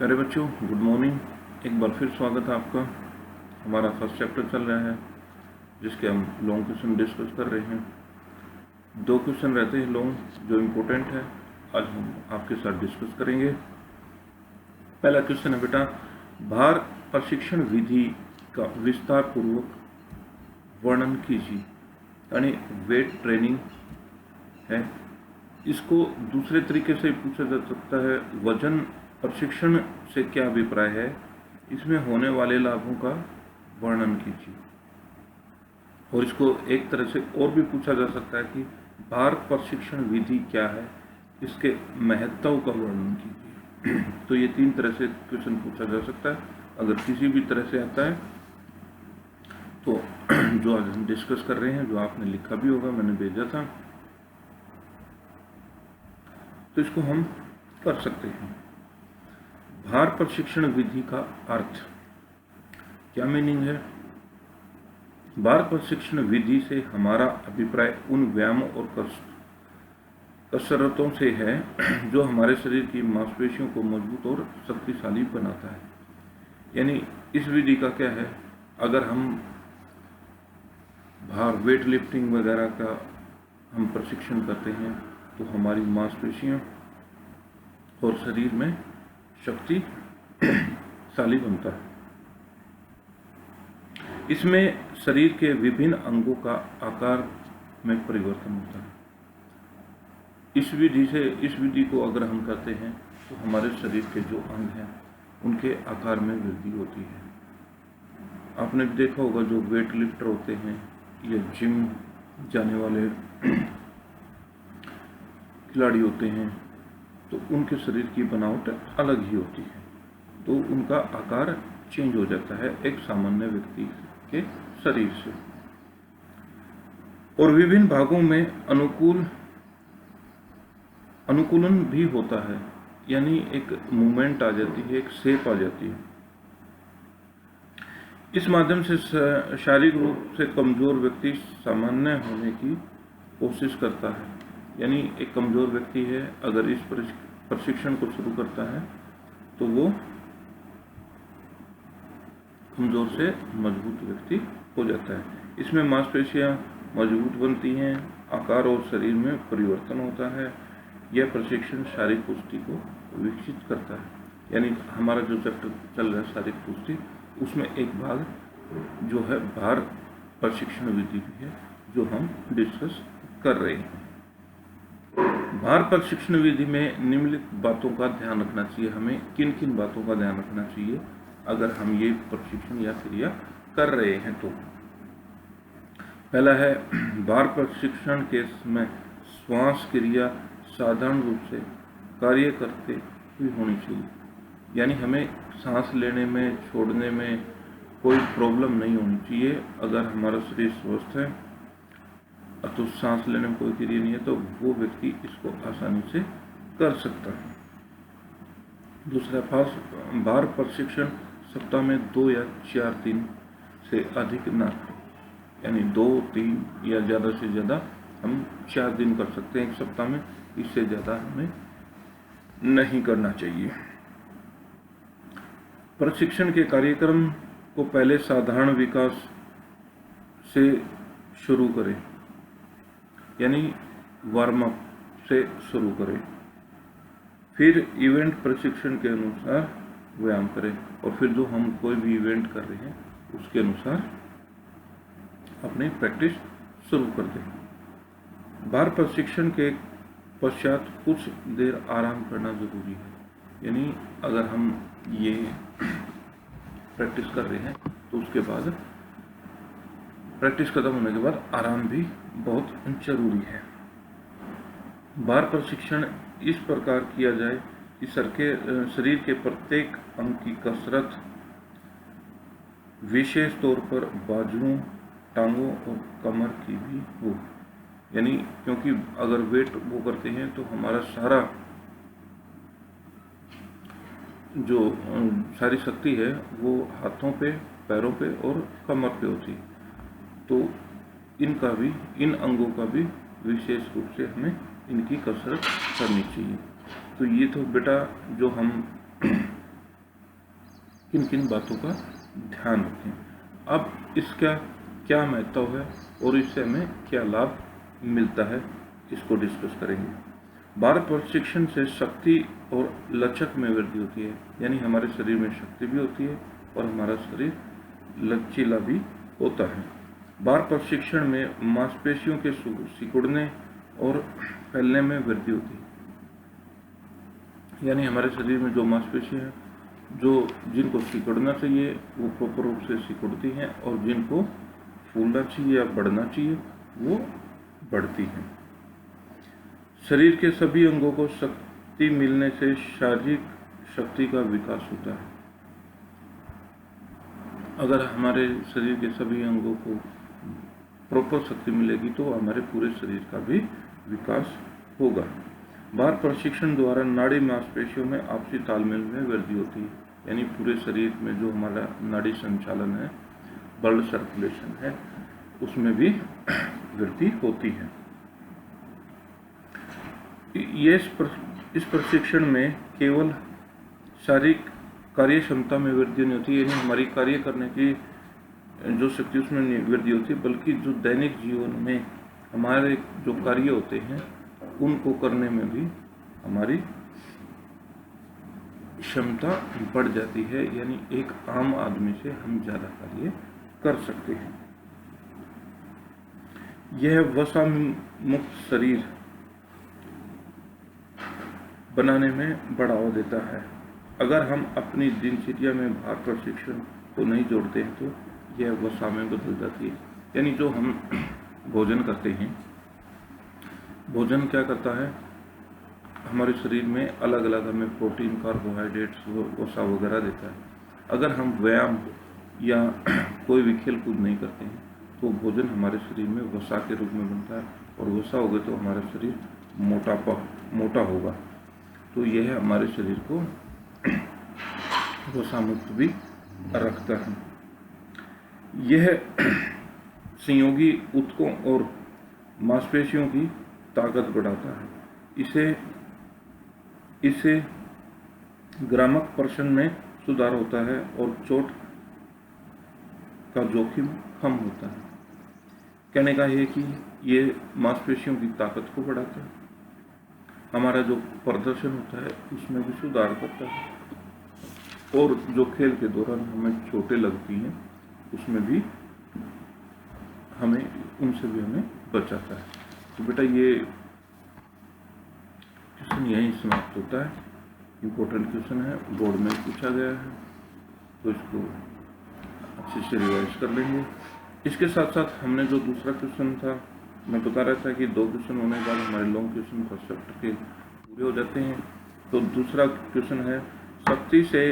प्यारे बच्चों, good morning. एक बार फिर स्वागत है आपका। हमारा फर्स्ट चैप्टर चल रहा है जिसके हम लॉन्ग क्वेश्चन डिस्कस कर रहे हैं। 2 क्वेश्चन रहते हैं लॉन्ग जो इम्पोर्टेंट है, आज हम आपके साथ डिस्कस करेंगे। पहला क्वेश्चन है बेटा, भार प्रशिक्षण विधि का विस्तार पूर्वक वर्णन कीजिए। यानी वेट ट्रेनिंग है। इसको दूसरे तरीके से पूछा जा सकता है, वजन प्रशिक्षण से क्या अभिप्राय है, इसमें होने वाले लाभों का वर्णन कीजिए। और इसको एक तरह से और भी पूछा जा सकता है कि भार प्रशिक्षण विधि क्या है, इसके महत्व का वर्णन कीजिए। तो ये 3 तरह से क्वेश्चन पूछा जा सकता है। अगर किसी भी तरह से आता है तो जो आज हम डिस्कस कर रहे हैं, जो आपने लिखा भी होगा, मैंने भेजा था, तो इसको हम कर सकते हैं। भार प्रशिक्षण विधि का अर्थ क्या, मीनिंग है? भार प्रशिक्षण विधि से हमारा अभिप्राय उन व्यायाम और कसरतों से है जो हमारे शरीर की मांसपेशियों को मजबूत और शक्तिशाली बनाता है। यानी इस विधि का क्या है, अगर हम भार वेट लिफ्टिंग वगैरह का हम प्रशिक्षण करते हैं तो हमारी मांसपेशियां और शरीर में शक्तिशाली बनता है। इसमें शरीर के विभिन्न अंगों का आकार में परिवर्तन होता है। इस विधि को अगर हम करते हैं तो हमारे शरीर के जो अंग हैं उनके आकार में वृद्धि होती है। आपने देखा होगा, जो वेट लिफ्टर होते हैं या जिम जाने वाले खिलाड़ी होते हैं, तो उनके शरीर की बनावट अलग ही होती है, तो उनका आकार चेंज हो जाता है एक सामान्य व्यक्ति के शरीर से। और विभिन्न भागों में अनुकूलन भी होता है। यानी एक मूवमेंट आ जाती है, एक शेप आ जाती है। इस माध्यम से शारीरिक रूप से कमजोर व्यक्ति सामान्य होने की कोशिश करता है। यानी एक कमजोर व्यक्ति है, अगर इस प्रशिक्षण को शुरू करता है तो वो कमजोर से मजबूत व्यक्ति हो जाता है। इसमें मांसपेशियां मजबूत बनती हैं, आकार और शरीर में परिवर्तन होता है। यह प्रशिक्षण शारीरिक पुष्टि को विकसित करता है। यानी हमारा जो चैप्टर चल रहा है शारीरिक पुष्टि, उसमें एक भाग जो है भार प्रशिक्षण विधि भी है, जो हम डिस्कस कर रहे हैं। भार प्रशिक्षण विधि में निम्नलिखित बातों का ध्यान रखना चाहिए। हमें किन किन बातों का ध्यान रखना चाहिए अगर हम ये प्रशिक्षण या क्रिया कर रहे हैं तो? पहला है, भार प्रशिक्षण के समय श्वास क्रिया साधारण रूप से कार्य करते हुए होनी चाहिए। यानी हमें सांस लेने में, छोड़ने में कोई प्रॉब्लम नहीं होनी चाहिए। अगर हमारा शरीर स्वस्थ है तो सांस लेने में कोई क्रिया नहीं है तो वो व्यक्ति इसको आसानी से कर सकता है। दूसरा, भार प्रशिक्षण सप्ताह में 2 या 4 दिन से अधिक ना करें। यानी 2, 3 या ज़्यादा से ज़्यादा हम 4 दिन कर सकते हैं एक सप्ताह में, इससे ज़्यादा हमें नहीं करना चाहिए। प्रशिक्षण के कार्यक्रम को पहले साधारण विकास से शुरू करें। यानी वार्म अप से शुरू करें, फिर इवेंट प्रशिक्षण के अनुसार व्यायाम करें, और फिर जो हम कोई भी इवेंट कर रहे हैं उसके अनुसार अपनी प्रैक्टिस शुरू कर दें। भार प्रशिक्षण के पश्चात कुछ देर आराम करना जरूरी है। यानी अगर हम ये प्रैक्टिस कर रहे हैं तो उसके बाद, प्रैक्टिस खत्म होने के बाद आराम भी बहुत जरूरी है। भार प्रशिक्षण इस प्रकार किया जाए कि शरीर के प्रत्येक अंग की कसरत, विशेष तौर पर बाजुओं, टांगों और कमर की भी हो। यानी क्योंकि अगर वेट वो करते हैं तो हमारा सारी शक्ति है वो हाथों पे, पैरों पे और कमर पे होती है। तो इन अंगों का भी विशेष रूप से हमें इनकी कसरत करनी चाहिए। तो ये तो बेटा जो हम किन किन बातों का ध्यान रखें। अब इसका क्या महत्व है और इससे हमें क्या लाभ मिलता है, इसको डिस्कस करेंगे। बार प्रशिक्षण से शक्ति और लचक में वृद्धि होती है, यानी हमारे शरीर में शक्ति भी होती है और हमारा शरीर लचीला भी होता है। बार प्रशिक्षण में मांसपेशियों के सिकुड़ने और फैलने में वृद्धि होती है, यानी हमारे शरीर में जो मांसपेशियां हैं जो जिनको सिकुड़ना चाहिए वो प्रॉपर रूप से सिकुड़ती हैं और जिनको फूलना चाहिए या बढ़ना चाहिए वो बढ़ती हैं। शरीर के सभी अंगों को शक्ति मिलने से शारीरिक शक्ति का विकास होता है। अगर हमारे शरीर के सभी अंगों को प्रॉपर शक्ति मिलेगी तो हमारे पूरे शरीर का भी विकास होगा। बार प्रशिक्षण द्वारा नाड़ी मांसपेशियों में आपसी तालमेल में वृद्धि होती है, यानी पूरे शरीर में जो हमारा नाड़ी संचालन है, ब्लड सर्कुलेशन है, उसमें भी वृद्धि होती है। इस प्रशिक्षण में केवल शारीरिक कार्य क्षमता में वृद्धि नहीं होती, यानी हमारी कार्य करने की जो शक्ति उसमें वृद्धि होती है, बल्कि जो दैनिक जीवन में हमारे जो कार्य होते हैं उनको करने में भी हमारी क्षमता बढ़ जाती है, यानी एक आम आदमी से हम ज़्यादा कार्य कर सकते हैं। यह वसा मुक्त शरीर बनाने में बढ़ावा देता है। अगर हम अपनी दिनचर्या में भार प्रशिक्षण को नहीं जोड़ते हैं तो यह वसा में बदल जाती है, यानी जो हम भोजन करते हैं, भोजन क्या करता है, हमारे शरीर में अलग अलग हमें प्रोटीन, कार्बोहाइड्रेट्स, वसा वगैरह देता है। अगर हम व्यायाम या कोई भी खेल कूद नहीं करते हैं तो भोजन हमारे शरीर में वसा के रूप में बनता है और वसा होगा तो हमारा शरीर मोटा होगा, तो यह हमारे शरीर को वसा मुक्त भी रखता है। यह संयोगी ऊतकों और मांसपेशियों की ताकत बढ़ाता है। इससे ग्रामक प्रशन में सुधार होता है और चोट का जोखिम कम होता है। कहने का ये कि ये मांसपेशियों की ताकत को बढ़ाता है, हमारा जो प्रदर्शन होता है उसमें भी सुधार करता है, और जो खेल के दौरान हमें चोटें लगती हैं उसमें भी उनसे भी हमें बचाता है। तो बेटा ये क्वेश्चन यहीं समाप्त होता है। इम्पोर्टेंट क्वेश्चन है, बोर्ड में पूछा गया है, तो इसको अच्छे से रिवाइज कर लेंगे। इसके साथ साथ हमने जो दूसरा क्वेश्चन था, मैं बता रहा था कि 2 क्वेश्चन होने के बाद हमारे लॉन्ग क्वेश्चन कंसेप्ट के पूरे हो जाते हैं। तो दूसरा क्वेश्चन है, शक्ति से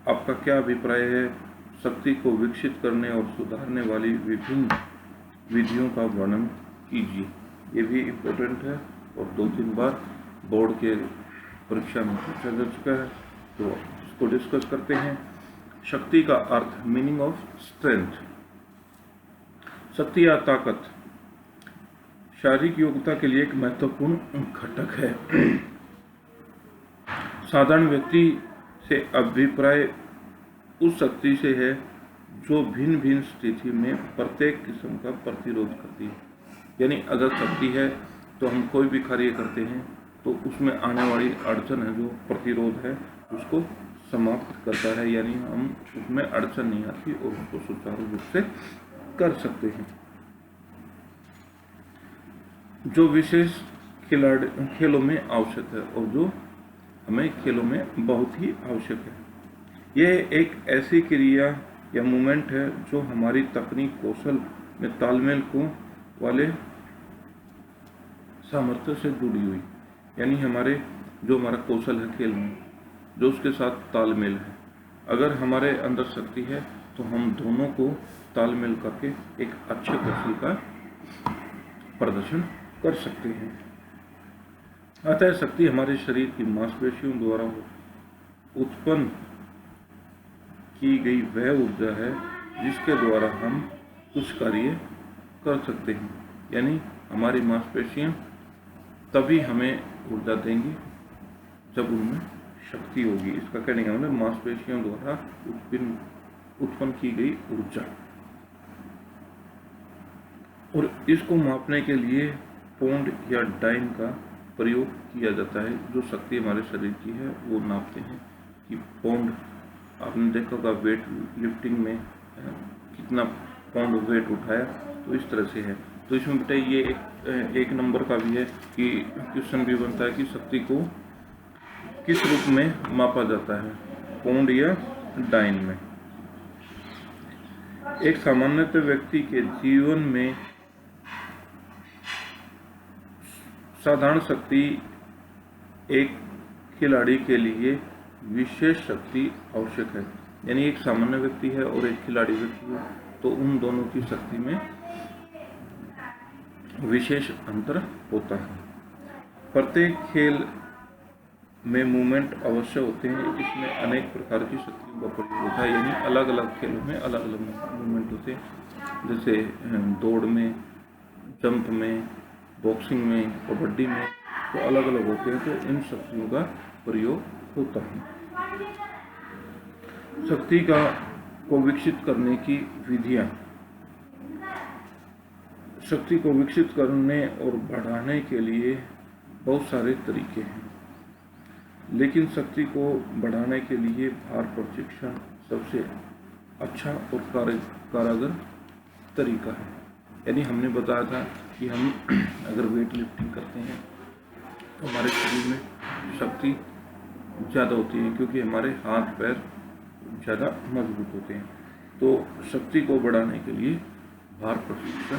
आपका क्या अभिप्राय है? शक्ति को विकसित करने और सुधारने वाली विभिन्न विधियों का वर्णन कीजिए। ये भी इम्पोर्टेंट है और 2-3 बार बोर्ड के परीक्षा में पूछा जा चुका है, तो इसको डिस्कस करते हैं। शक्ति का अर्थ, मीनिंग ऑफ स्ट्रेंथ। शक्ति या ताकत शारीरिक योग्यता के लिए एक महत्वपूर्ण घटक है। साधारण व्यक्ति से अभिप्राय उस शक्ति से है जो भिन्न भिन्न स्थिति में प्रत्येक किस्म का प्रतिरोध करती है। यानी अगर शक्ति है तो हम कोई भी कार्य करते हैं तो उसमें आने वाली अड़चन है, जो प्रतिरोध है, उसको समाप्त करता है, यानी हम उसमें अड़चन नहीं आती और उसको सुचारू रूप से कर सकते हैं। जो विशेष खेलों में आवश्यक है और जो हमें खेलों में बहुत ही आवश्यक है। यह एक ऐसी क्रिया या मूवमेंट है जो हमारी तकनीक कौशल में तालमेल को वाले सामर्थ्य से जुड़ी हुई, यानी हमारा कौशल है खेल में, जो उसके साथ तालमेल है। अगर हमारे अंदर शक्ति है तो हम दोनों को तालमेल करके एक अच्छे कौशल का प्रदर्शन कर सकते हैं। अतः शक्ति हमारे शरीर की मांसपेशियों द्वारा उत्पन्न की गई वह ऊर्जा है जिसके द्वारा हम कुछ कार्य कर सकते हैं, यानी हमारी मांसपेशियां तभी हमें ऊर्जा देंगी जब उनमें शक्ति होगी। इसका कहने का मतलब मांसपेशियों द्वारा उत्पन्न की गई ऊर्जा। और इसको मापने के लिए पौंड या डाइन का प्रयोग किया जाता है। जो शक्ति हमारे शरीर की है वो नापते हैं कि पौंड, आपने देखा होगा वेट लिफ्टिंग में कितना पौंड वेट उठाया, तो इस तरह से है। तो इसमें बेटा ये एक नंबर का भी है कि क्वेश्चन भी बनता है कि शक्ति को किस रूप में मापा जाता है, पौंड या डाइन में। एक सामान्यतः व्यक्ति के जीवन में साधारण शक्ति एक खिलाड़ी के लिए विशेष शक्ति आवश्यक है। यानी एक सामान्य व्यक्ति है और एक खिलाड़ी व्यक्ति है, तो उन दोनों की शक्ति में विशेष अंतर होता है। प्रत्येक खेल में मूवमेंट अवश्य होते हैं। इसमें अनेक प्रकार की शक्तियों का प्रयोग होता है। यानी अलग अलग खेलों में अलग अलग मूवमेंट होते हैं। जैसे दौड़ में, जंप में, बॉक्सिंग में, कबड्डी में, तो अलग अलग होते हैं। तो इन शक्तियों का प्रयोग होता है। शक्ति को विकसित करने की विधियां। शक्ति को विकसित करने और बढ़ाने के लिए बहुत सारे तरीके हैं, लेकिन शक्ति को बढ़ाने के लिए भार प्रशिक्षण सबसे अच्छा और कारगर तरीका है। यानी हमने बताया था कि हम अगर वेट लिफ्टिंग करते हैं तो हमारे शरीर में शक्ति ज़्यादा होती है, क्योंकि हमारे हाथ पैर ज़्यादा मजबूत होते हैं। तो शक्ति को बढ़ाने के लिए भार प्रशिक्षण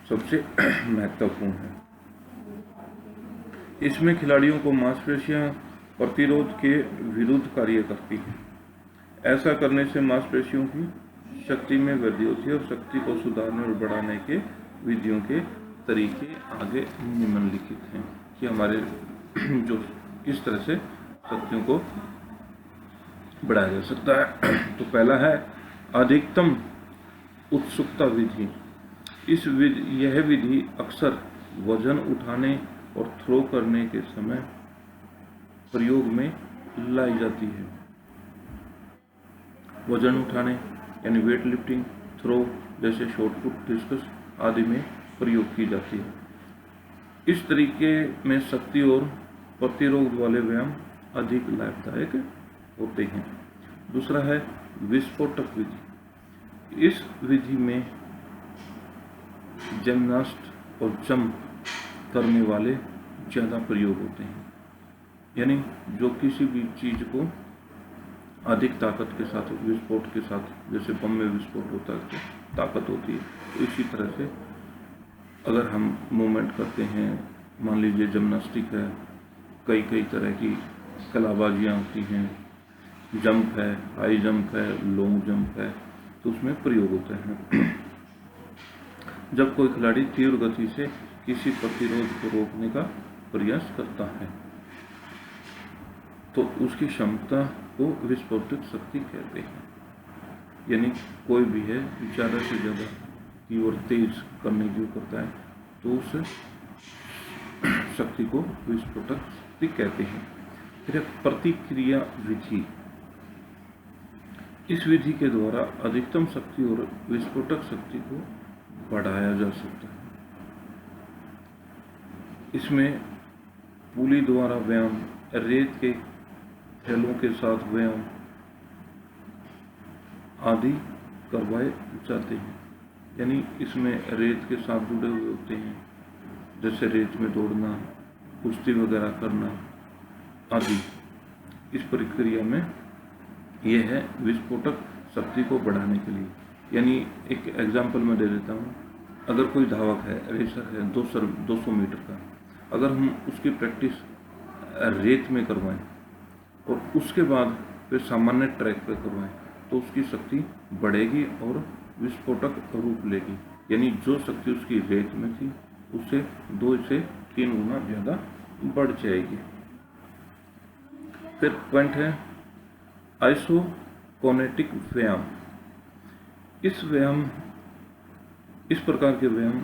सबसे महत्वपूर्ण है। इसमें खिलाड़ियों को मांसपेशियां प्रतिरोध के विरुद्ध कार्य करती हैं। ऐसा करने से मांसपेशियों की शक्ति में वृद्धि होती है। और शक्ति को सुधारने और बढ़ाने के विधियों के तरीके आगे निम्नलिखित हैं कि हमारे जो किस तरह से शक्तियों को बढ़ाया जा सकता है। तो पहला है अधिकतम उत्सुकता विधि। यह विधि अक्सर वजन उठाने और थ्रो करने के समय प्रयोग में लाई जाती है। वजन उठाने यानी वेट लिफ्टिंग, थ्रो जैसे शॉटपुट, डिस्कस आदि में प्रयोग की जाती है। इस तरीके में शक्ति और प्रतिरोध वाले व्यायाम अधिक लाभदायक होते हैं। दूसरा है विस्फोटक विधि। इस विधि में जिम्नास्ट और जंप करने वाले ज़्यादा प्रयोग होते हैं। यानी जो किसी भी चीज़ को अधिक ताकत के साथ, विस्फोट के साथ, जैसे बम में विस्फोट होता है तो ताकत होती है, तो इसी तरह से अगर हम मूवमेंट करते हैं, मान लीजिए जिम्नास्टिक है, कई तरह की कलाबाजियाँ होती हैं, जंप है, हाई जंप है, लॉन्ग जंप है, तो उसमें प्रयोग होता है। जब कोई खिलाड़ी तीव्र गति से किसी प्रतिरोध को रोकने का प्रयास करता है तो उसकी क्षमता को विस्फोटक शक्ति कहते हैं। यानी कोई भी है ज़्यादा से ज़्यादा की ओर तेज करने की करता है तो उस शक्ति को विस्फोटक शक्ति कहते हैं। फिर प्रतिक्रिया विधि। इस विधि के द्वारा अधिकतम शक्ति और विस्फोटक शक्ति को बढ़ाया जा सकता है। इसमें पुली द्वारा व्यायाम, रेत के थैलों के साथ व्यायाम आदि करवाए जाते हैं। यानी इसमें रेत के साथ जुड़े हुए होते हैं, जैसे रेत में दौड़ना, कुश्ती वगैरह करना आदि। इस प्रक्रिया में यह है विस्फोटक शक्ति को बढ़ाने के लिए। यानी एक एग्जाम्पल मैं दे देता हूँ, अगर कोई धावक है, रेसर है 200 मीटर का, अगर हम उसकी प्रैक्टिस रेत में करवाएं और उसके बाद फिर सामान्य ट्रैक पर करवाएं तो उसकी शक्ति बढ़ेगी और विस्फोटक रूप लेगी। यानी जो शक्ति उसकी रेत में थी उससे 2 से 3 गुना ज़्यादा बढ़ जाएगी। फिर पॉइंट है आइसोकोनेटिक व्यायाम। इस प्रकार के व्यायाम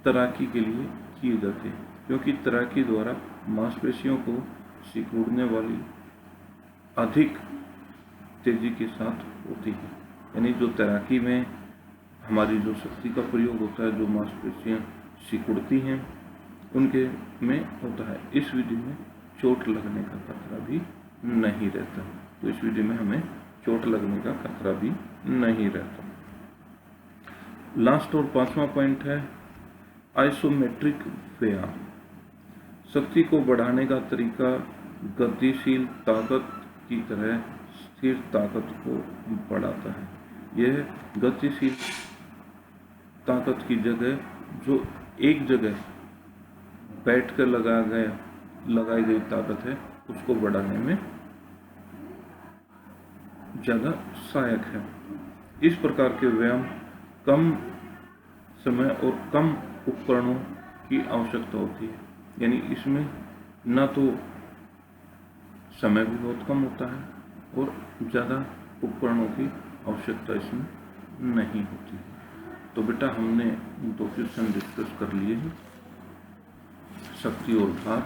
तैराकी के लिए किए जाते हैं, क्योंकि तैराकी द्वारा मांसपेशियों को सिकुड़ने वाली अधिक तेजी के साथ होती है। यानी जो तैराकी में हमारी जो शक्ति का प्रयोग होता है, जो मांसपेशियां सिकुड़ती हैं, उनके में होता है। इस विधि में चोट लगने का खतरा भी नहीं रहता। तो इस विधि में हमें चोट लगने का खतरा भी नहीं रहता। लास्ट और 5वां पॉइंट है आइसोमेट्रिक व्यायाम। शक्ति को बढ़ाने का तरीका गतिशील ताकत की तरह स्थिर ताकत को बढ़ाता है। यह गतिशील ताकत की जगह जो एक जगह बैठ कर लगाई गई ताकत है, उसको बढ़ाने में ज़्यादा सहायक है। इस प्रकार के व्यायाम कम समय और कम उपकरणों की आवश्यकता होती है। यानी इसमें न तो समय भी बहुत कम होता है और ज़्यादा उपकरणों की आवश्यकता इसमें नहीं होती है। तो बेटा हमने 2 क्वेश्चन डिस्कस कर लिए हैं, शक्ति और भार।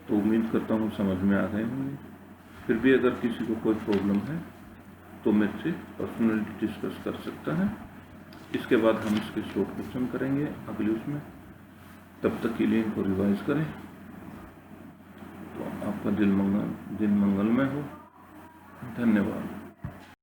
तो उम्मीद करता हूँ समझ में आ गए होंगे। फिर भी अगर किसी को कोई प्रॉब्लम है तो मेरे से पर्सनली डिस्कस कर सकता है। इसके बाद हम इसके शॉर्ट क्वेश्चन करेंगे अगले उसमें। तब तक के लिए इनको रिवाइज करें। तो आपका दिन मंगलमय हो। धन्यवाद।